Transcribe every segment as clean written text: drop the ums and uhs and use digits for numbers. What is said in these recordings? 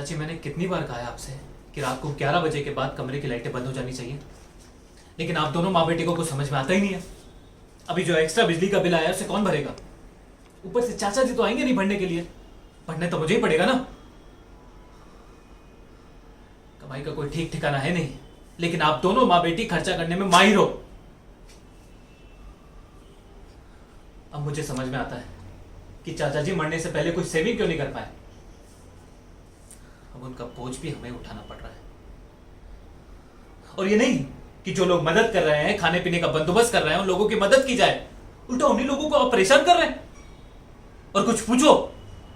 चाची, मैंने कितनी बार कहा है आपसे कि रात को 11 बजे के बाद कमरे की लाइटें बंद हो जानी चाहिए, लेकिन आप दोनों माँ बेटी को कुछ समझ में आता ही नहीं है। अभी जो एक्स्ट्रा बिजली का बिल आया उसे कौन भरेगा? ऊपर से चाचा जी तो आएंगे नहीं भरने के लिए, भरने तो मुझे ही पड़ेगा ना। कमाई का कोई ठीक ठिकाना है नहीं, लेकिन आप दोनों माँ बेटी खर्चा करने में माहिर हो। अब मुझे समझ में आता है कि चाचा जी मरने से पहले कोई सेविंग क्यों नहीं कर पाए। अब उनका बोझ भी हमें उठाना पड़ रहा है। और ये नहीं कि जो लोग मदद कर रहे हैं, खाने पीने का बंदोबस्त कर रहे हैं, उन लोगों की मदद की जाए, उल्टा उन्हीं लोगों को आप परेशान कर रहे हैं। और कुछ पूछो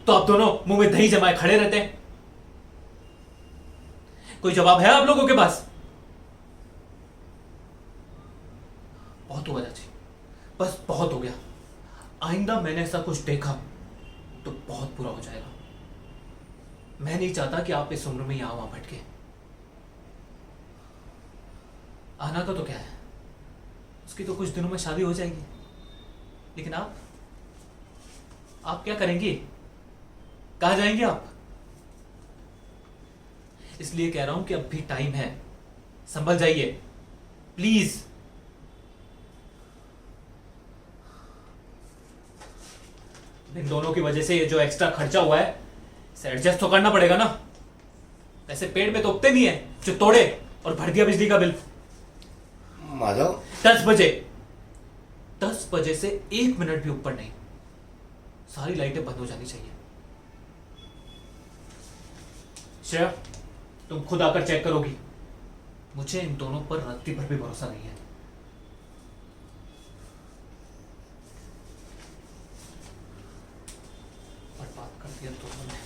तो आप दोनों मुंह में दही जमाए खड़े रहते हैं। कोई जवाब है आप लोगों के पास? बहुत हुआ चाची, बस बहुत हो गया। आइंदा मैंने ऐसा कुछ देखा तो बहुत बुरा हो जाएगा। मैं नहीं चाहता कि आप इस उम्र में यहां वहां भटके। आना का तो क्या है, उसकी तो कुछ दिनों में शादी हो जाएगी, लेकिन आप क्या करेंगी? कहां जाएंगे आप? इसलिए कह रहा हूं कि अब भी टाइम है, संभल जाइए प्लीज। इन दोनों की वजह से ये जो एक्स्ट्रा खर्चा हुआ है इसे एडजस्ट तो करना पड़ेगा ना। ऐसे पेड़ में तो उगते नहीं है जो तोड़े और भर दिया बिजली का बिल। माधव, 10 बजे से 1 मिनट भी ऊपर नहीं, सारी लाइटें बंद हो जानी चाहिए। श्रेया, तुम खुद आकर चेक करोगी। मुझे इन दोनों पर रत्ती भर भी भरोसा नहीं है। और बात कर दिया दोनों ने।